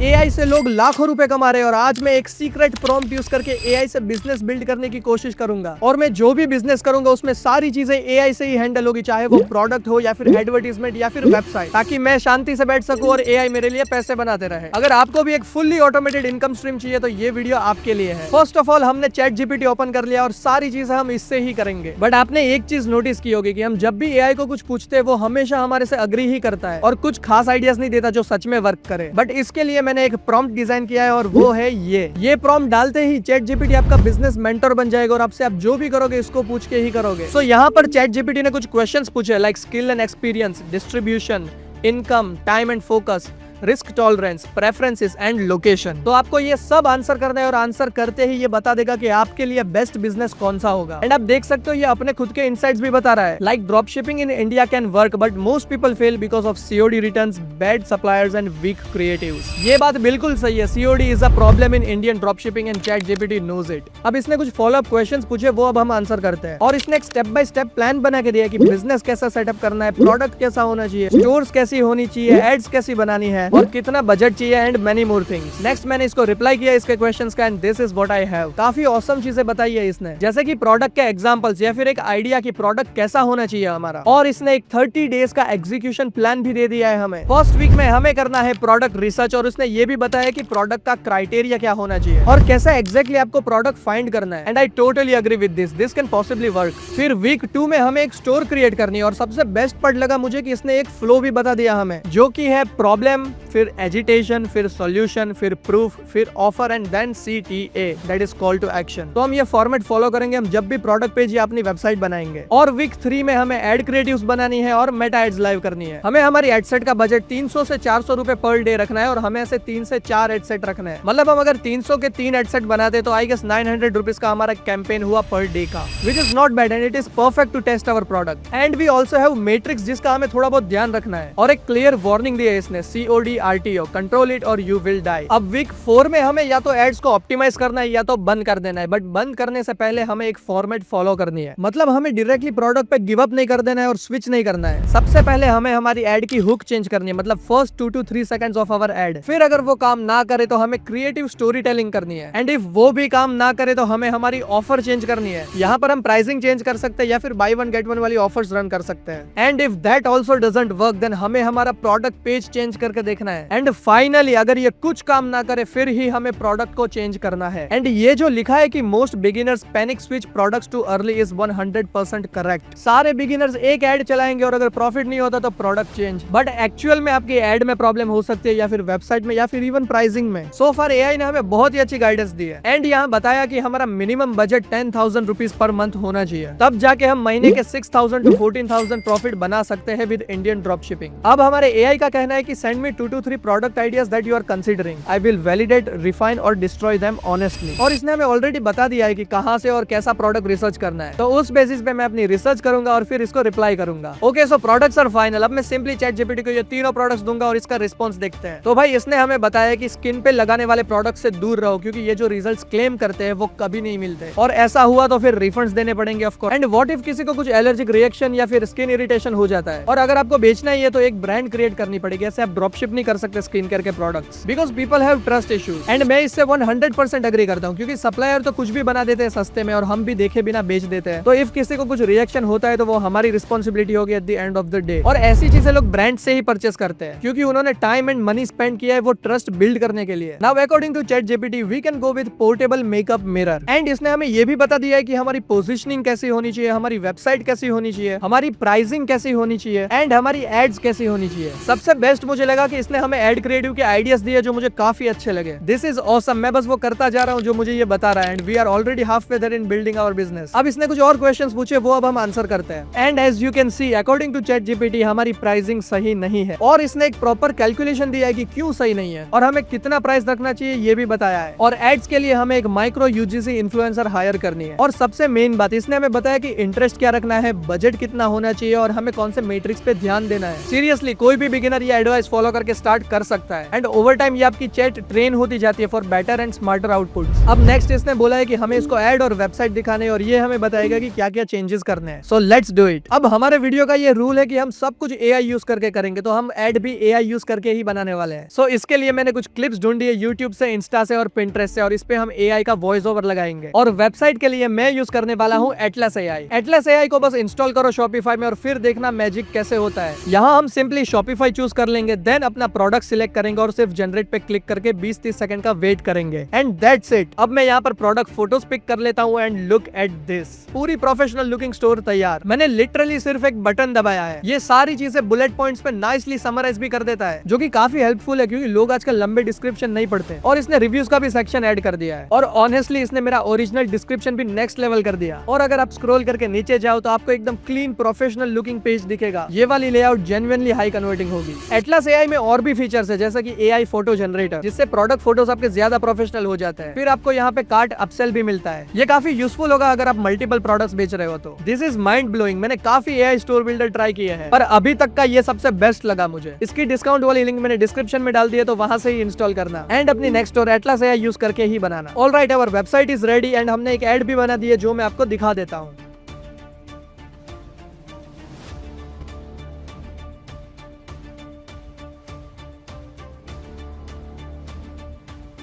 AI से लोग लाखों रुपए कमा रहे हैं और आज मैं एक सीक्रेट प्रॉम्प्ट यूज करके एआई से बिजनेस बिल्ड करने की कोशिश करूंगा और मैं जो भी बिजनेस करूंगा उसमें सारी चीजें एआई से ही हैंडल होगी, चाहे वो प्रोडक्ट हो या फिर एडवर्टीजमेंट या फिर वेबसाइट, ताकि मैं शांति से बैठ सकूं और एआई मेरे लिए पैसे बनाते रहे। अगर आपको भी एक फुल्ली ऑटोमेटेड इनकम स्ट्रीम चाहिए तो ये वीडियो आपके लिए है। फर्स्ट ऑफ ऑल हमने चैट जीपीटी ओपन कर लिया और सारी चीजें हम इससे ही करेंगे। बट आपने एक चीज नोटिस की होगी कि हम जब भी एआई को कुछ पूछते हैं वो हमेशा हमारे से अग्री ही करता है और कुछ खास आइडियाज नहीं देता जो सच में वर्क करे। बट इसके लिए मैंने एक प्रॉम्प्ट डिजाइन किया है और वो है ये प्रॉम्प्ट डालते ही चैट जीपीटी आपका बिजनेस मेंटर बन जाएगा और आपसे आप जो भी करोगे इसको पूछ के ही करोगे। सो यहाँ पर चैट जीपीटी ने कुछ क्वेश्चंस पूछे like skill and experience, distribution, income, time and focus, risk tolerance, preferences and location. तो आपको ये सब आंसर करना है और आंसर करते ही ये बता देगा कि आपके लिए बेस्ट बिजनेस कौन सा होगा। एंड आप देख सकते हो ये अपने खुद के इनसाइट्स भी बता रहा है like drop shipping in India can work but most people fail because of COD returns, bad suppliers and weak creatives. ये बात बिल्कुल सही है, COD is a problem in Indian drop shipping and ChatGPT knows it. अब इसने कुछ follow up questions पूछे, वो अब हम आंसर करते हैं और इसने एक स्टेप बाय स्टेप प्लान बना के दिया कि बिजनेस कैसा सेटअप करना है, प्रोडक्ट कैसा होना चाहिए, स्टोर्स कैसी होनी चाहिए, एड्स कैसी बनानी है और कितना बजट चाहिए and many more things. Next मैंने इसको रिप्लाई किया इसके क्वेश्चंस का and this is what I have. काफी ऑसम चीजें बताई है इसने, जैसे कि प्रोडक्ट के एग्जांपल्स या फिर एक आइडिया की प्रोडक्ट कैसा होना चाहिए हमारा। और इसने एक 30 डेज का एग्जीक्यूशन प्लान भी दे दिया है हमें। फर्स्ट वीक में हमें करना है प्रोडक्ट रिसर्च और उसने ये भी बताया कि प्रोडक्ट का क्राइटेरिया क्या होना चाहिए और कैसा एग्जैक्टली आपको प्रोडक्ट फाइंड करना है। And I totally agree with this can possibly work. फिर वीक 2 में हमें एक स्टोर क्रिएट करनी है और सबसे बेस्ट पार्ट लगा मुझे कि इसने एक फ्लो भी बता दिया हमें, जो कि है प्रॉब्लम, फिर एजिटेशन, फिर सॉल्यूशन, फिर प्रूफ, फिर offer and then CTA, that is call to action. तो हम ये फॉर्मेट फॉलो करेंगे हम जब भी प्रोडक्ट पेज या अपनी वेबसाइट बनाएंगे। और वीक 3 में हमें एड क्रिएटिव्स बनानी है और मेटा एड्स लाइव करनी है। हमें हमारी एड सेट का बजट 300 से 400 रुपए पर डे रखना है और हमें ऐसे 3 से 4 एड सेट रखना है। मतलब हम अगर 300 के 3 एड सेट बनाते तो आई गेस 900 रुपीज का हमारा कैंपेन हुआ पर डे का, which is not bad and it is perfect to test our product. And we also have metrics जिसका हमें थोड़ा बहुत ध्यान रखना है और एक क्लियर वार्निंग दी है इसने, COD RTO, कंट्रोल इट और यू विल डाई। अब वीक 4 में हमें या तो एड्स को ऑप्टिमाइज करना है या तो बंद कर देना है, बट बंद करने से पहले हमें एक फॉर्मेट फॉलो करनी है। मतलब हमें डायरेक्टली प्रोडक्ट पे गिव अप नहीं कर देना है और स्विच नहीं करना है। सबसे पहले हमें हमारी एड की हुक चेंज करनी है, मतलब first 2 to 3 seconds of our ad. फिर अगर वो काम ना करे तो हमें क्रिएटिव स्टोरी टेलिंग करनी है एंड इफ वो भी काम ना करे तो हमें हमारी ऑफर चेंज करनी है। यहाँ पर हम प्राइसिंग चेंज कर सकते हैं या फिर बाय वन गेट वन वाली ऑफर्स रन कर सकते हैं। And if that also doesn't work then हमें हमारा प्रोडक्ट पेज चेंज करके देखना है। एंड फाइनली अगर ये कुछ काम ना करे फिर ही हमें प्रोडक्ट को चेंज करना है। एंड ये जो लिखा है कि most beginners panic switch products too early is 100% correct. सारे बिगिनर्स एक एड चलाएंगे और अगर प्रॉफिट नहीं होता तो प्रोडक्ट चेंज। बट एक्चुअल में आपकी एड में प्रॉब्लम हो सकती है या फिर वेबसाइट में या फिर इवन प्राइसिंग में। सो फार एआई ने हमें बहुत ही अच्छी गाइडेंस दी है एंड यहाँ बताया कि हमारा minimum budget 10,000 rupees per month होना चाहिए, तब जाके हम महीने के 6,000 to 14,000 प्रॉफिट बना सकते हैं विद इंडियन ड्रॉप शिपिंग। अब हमारे एआई का कहना है कि send me 2 to 3 product ideas that you are considering, I will validate, refine और डिस्ट्रॉय देम ऑनेस्टली। और इसने हमें ऑलरेडी बता दिया है कि कहां से और कैसा प्रोडक्ट रिसर्च करना है, तो उस बेसिस पे मैं अपनी रिसर्च करूंगा और फिर इसको रिप्लाई करूंगा। Okay so products are final. अब मैं सिंपली चैट जीपीटी को ये तीनों प्रोडक्ट्स दूंगा और इसका रिस्पॉन्स देखते हैं। तो भाई इसने हमें बताया कि स्किन पे लगाने वाले प्रोडक्ट से दूर रहो क्योंकि ये जो रिजल्ट्स क्लेम करते हैं वो कभी नहीं मिलते और ऐसा हुआ तो फिर रिफंड्स देने पड़ेंगे of course. And what if किसी को कुछ एलर्जिक रिएक्शन या फिर स्किन इरिटेशन हो जाता है और अगर आपको बेचना ही है तो एक ब्रांड क्रिएट करनी पड़ेगी। ऐसे आप ड्रॉप शिप नहीं कर सकते स्किन केयर के products because people have trust issues. And मैं इससे 100% एग्री करता हूँ क्योंकि सप्लायर तो कुछ भी बना देते हैं सस्ते में और हम भी देखे बिना बेच देते हैं। तो इफ किसी को कुछ रिएक्शन होता है तो वो हमारी रिस्पॉन्सिबिलिटी होगी at the end of the day. और ऐसी चीजें लोग ब्रांड से ही परचेस करते हैं क्योंकि उन्होंने टाइम एंड मनी स्पेंड किया है वो ट्रस्ट बिल्ड करने के लिए। Now according to ChatGPT we can go with portable makeup mirror. And इसने हमें ये भी बता दिया है कि हमारी पोजिशनिंग कैसी होनी चाहिए, हमारी वेबसाइट कैसी होनी चाहिए, हमारी प्राइसिंग कैसी होनी चाहिए एंड हमारी एड्स कैसी होनी चाहिए। सबसे बेस्ट मुझे लगा कि इसने हमें एड क्रिएटिव के आइडियाज दिए जो मुझे काफी अच्छे लगे। This is awesome. मैं बस वो करता जा रहा हूँ जो मुझे ये बता रहा है and we are already half way there in building our business. अब इसने कुछ और क्वेश्चंस पूछे वो अब हम आंसर करते हैं। And as you can see according to ChatGPT हमारी प्राइसिंग सही नहीं है और इसने एक प्रॉपर कैलकुलेशन दिया है कि क्यों सही नहीं है और हमें कितना प्राइस रखना चाहिए ये भी बताया है। और एड्स के लिए हमें एक माइक्रो यूजीसी इन्फ्लुएंसर हायर करनी है। और सबसे मेन बात इसने हमें बताया कि इंटरेस्ट क्या रखना है, बजट कितना होना चाहिए और हमें कौन से मैट्रिक्स पे ध्यान देना है। सीरियसली कोई भी बिगिनर ये एडवाइस फॉलो करके करके स्टार्ट कर सकता है एंड ओवर टाइम ये आपकी चैट ट्रेन होती जाती है for better and smarter output. अब नेक्स्ट इसने बोला है कि हमें इसको ऐड और वेबसाइट दिखाने और ये हमें बताएगा कि क्या क्या चेंजेस करने हैं। So let's do it. अब हमारे वीडियो का ये रूल है कि हम सब कुछ एआई यूज करके करेंगे, तो हम ऐड भी एआई यूज करके ही बनाने वाले हैं। सो इसके लिए मैंने कुछ क्लिप्स ढूंढी है यूट्यूब से, इंस्टा से और पिंटरेस्ट से, और इस पे हम एआई का वॉइस ओवर लगाएंगे। और वेबसाइट के लिए मैं यूज करने वाला हूँ एटलस एआई। एटलस एआई को बस इंस्टॉल करो शॉपिफाई में और फिर देखना मैजिक कैसे होता है। यहाँ हम सिंपली शॉपिफाई चूज कर लेंगे, देन अपना प्रोडक्ट सिलेक्ट करेंगे और सिर्फ जनरेट पे क्लिक करके 20-30 सेकंड का वेट करेंगे एंड दैट्स इट। अब मैं यहाँ पर प्रोडक्ट फोटोज पिक कर लेता हूँ एंड लुक एट दिस, पूरी प्रोफेशनल लुकिंग स्टोर तैयार। मैंने लिटरली सिर्फ एक बटन दबाया है, ये सारी चीजें बुलेट पॉइंट्स पे नाइसली समराइज भी कर देता है, जो कि काफी हेल्पफुल है क्योंकि लोग आजकल लंबे डिस्क्रिप्शन नहीं पढ़ते। और इसने रिव्यूज का भी सेक्शन ऐड कर दिया है और ऑनेस्टली इसने मेरा ओरिजिनल डिस्क्रिप्शन भी नेक्स्ट लेवल कर दिया। और अगर आप स्क्रॉल करके नीचे जाओ तो आपको एकदम क्लीन प्रोफेशनल लुकिंग पेज दिखेगा। ये वाली लेआउट जेन्युइनली हाई कन्वर्टिंग होगी। एटलस एआई में और भी फीचर्स है जैसे कि एआई फोटो जनरेटर, जिससे प्रोडक्ट फोटोज आपके ज्यादा प्रोफेशनल हो जाते हैं। फिर आपको यहाँ पे कार्ट अपसेल भी मिलता है, ये काफी यूजफुल होगा अगर आप मल्टीपल प्रोडक्ट्स बेच रहे हो तो। This is mind blowing. मैंने काफी एआई स्टोर बिल्डर ट्राई किए हैं पर अभी तक का ये सबसे बेस्ट लगा मुझे। इसकी डिस्काउंट वाली लिंक मैंने डिस्क्रिप्शन में डाल दी है, तो वहां से ही इंस्टॉल करना एंड अपनी next store Atlas AI use करके ही बनाना। Alright, our website is ready and हमने एक ऐड भी बना दी है जो मैं आपको दिखा देता हूँ।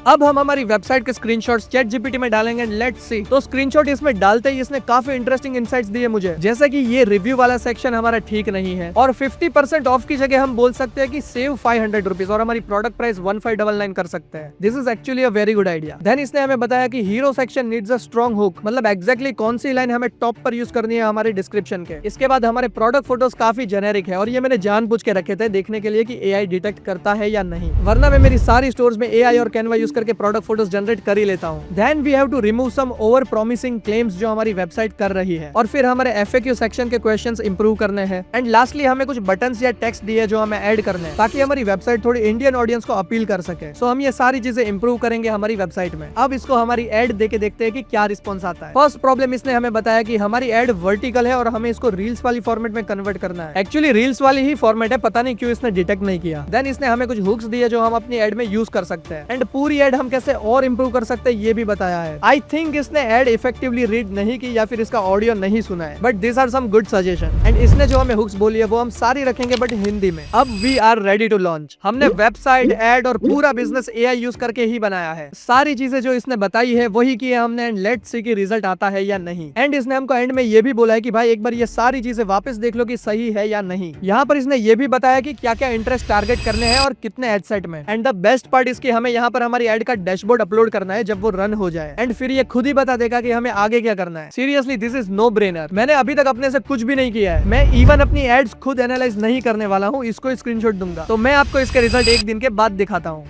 अब हम हमारी वेबसाइट के स्क्रीनशॉट्स चैट जीपीटी में डालेंगे एंड लेट्स सी। तो स्क्रीनशॉट इसमें डालते ही इसने काफी इंटरेस्टिंग इनसाइट्स दिए मुझे, जैसे कि ये रिव्यू वाला सेक्शन हमारा ठीक नहीं है और 50% ऑफ की जगह हम बोल सकते हैं कि सेव 500 रुपीज और हमारी प्रोडक्ट प्राइस 1599 कर सकते हैं। This is actually a very good idea. Then इसने हमें बताया कि hero section needs a strong hook, मतलब एक्जैक्टली कौन सी लाइन हमें टॉप पर यूज करनी है हमारे डिस्क्रिप्शन के। इसके बाद हमारे प्रोडक्ट फोटोज काफी जेनेरिक है और ये मैंने जानबूझ के रखे थे देखने के लिए कि एआई डिटेक्ट करता है या नहीं, वरना मैं मेरी सारी स्टोर्स में एआई और कैनवा यूज करके प्रोडक्ट फोटोज जनरेट कर ही लेता हूं। Then we have to remove some over promising claims जो हमारी वेबसाइट कर रही है, और फिर हमारे एफएक्यू सेक्शन के क्वेश्चंस इंप्रूव करने हैं एंड लास्टली हमें कुछ बटन्स या टेक्स्ट दिए जो हमें ऐड करने हैं ताकि हमारी वेबसाइट थोड़ी इंडियन ऑडियंस को अपील कर सके। सो हम ये सारी चीजें इंप्रूव करेंगे हमारी वेबसाइट में। अब इसको हमारी एड देके देखते हैं कि क्या रिस्पॉन्स आता है। फर्स्ट प्रॉब्लम इसने हमें बताया कि हमारी एड वर्टिकल है और हमें इसको रील्स वाली फॉर्मेट में कन्वर्ट करना है। एक्चुअली रील्स वाली ही फॉर्मेट है, पता नहीं क्यों इसने डिटेक्ट नहीं किया। देन इसने हमें कुछ हुक्स दिए जो हम अपनी एड में यूज कर सकते हैं एंड पूरी एड हम कैसे और इंप्रूव कर सकते हैं ये भी बताया है। आई थिंक इसने एड इफेक्टिवली रीड नहीं की या फिर इसका ऑडियो नहीं सुना है, but this are some good suggestion and इसने जो हमें हुक्स बोली है वो हम सारी रखेंगे बट हिंदी में। अब we are ready to launch. हमने वेबसाइट, एड और पूरा बिजनेस एआई यूज करके ही बनाया है। सारी चीजें जो इसने बताई है वही की है हमने एंड लेट्स सी कि रिजल्ट आता है या नहीं। एंड इसने हमको एंड में ये भी बोला है कि भाई एक बार ये सारी चीजें वापस देख लो कि सही है या नहीं। यहाँ पर इसने ये भी बताया कि क्या क्या इंटरेस्ट टारगेट करने हैं और कितने एड सेट में। एंड द बेस्ट पार्ट इसकी हमें यहाँ पर हमारी एड का डैशबोर्ड अपलोड करना है जब वो रन हो जाए एंड फिर ये खुद ही बता देगा कि हमें आगे क्या करना है। Seriously this is no brainer. मैंने अभी तक अपने से कुछ भी नहीं किया है, मैं इवन अपनी एड्स खुद एनालाइज नहीं करने वाला हूँ, इसको स्क्रीनशॉट दूंगा। तो मैं आपको इसके रिजल्ट एक दिन के बाद दिखाता हूँ।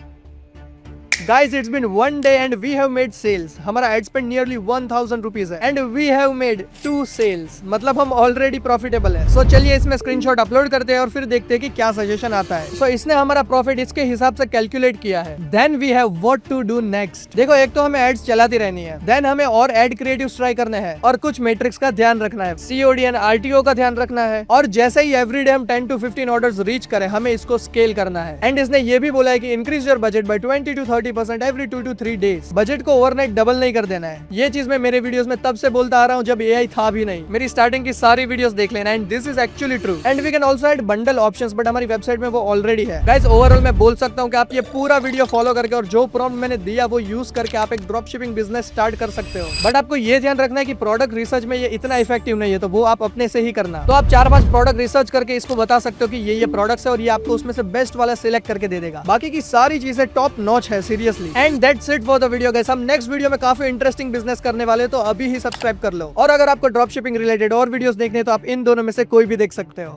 Guys, it's been one day and we have made sales. हमारा ad spend nearly 1000 rupees है and we have made 2 sales. मतलब हम already profitable है। So चलिए इसमें स्क्रीनशॉट अपलोड करते हैं और फिर देखते हैं कि क्या सजेशन आता है। So इसने हमारा प्रॉफिट इसके हिसाब से कैलकुलेट किया है। Then we have what to do next. देखो, एक तो हमें एड्स चलाती रहनी है, देन हमें और एड क्रिएटिव्स ट्राई करने हैं और कुछ मेट्रिक्स का ध्यान रखना है, COD एंड RTO का ध्यान रखना है, और जैसे ही एवरीडे हम 10 to 15 ऑर्डर्स रीच करें हमें इसको स्केल करना है। एंड इसने ये भी बोला है कि increase your budget by 20 to 30% every 2 to 3 days। Budget को ओवरनाइट डबल नहीं कर देना है। ये चीज मैं मेरे वीडियोस में तब से बोलता आ रहा हूँ जब एआई था भी नहीं। मेरी स्टार्टिंग की सारी वीडियोस देख लेना and this is actually true. And we can also add bundle options, but हमारी वेबसाइट में वो ऑलरेडी है। गाइस, ओवरऑल मैं बोल सकता हूँ कि आप ये पूरा वीडियो फॉलो करके और जो प्रॉम्प्ट मैंने दिया वो यूज करके आप एक ड्रॉप शिपिंग बिजनेस स्टार्ट कर सकते हो। बट आपको ये ध्यान रखना है कि प्रोडक्ट रिसर्च में ये इतना इफेक्टिव नहीं है, तो वो आप अपने से ही करना। तो आप 4-5 प्रोडक्ट रिसर्च करके इसको बता सकते हो कि ये प्रोडक्ट्स है और ये आपको उसमें से बेस्ट वाला सिलेक्ट करके दे देगा। बाकी की सारी चीजें टॉप नॉच है seriously. And that's it for the video guys. हम नेक्स्ट वीडियो में काफी इंटरेस्टिंग बिजनेस करने वाले, तो अभी ही सब्सक्राइब कर लो। और अगर आपको ड्रॉप शिपिंग रिलेटेड और वीडियोस देखने तो आप इन दोनों में से कोई भी देख सकते हो।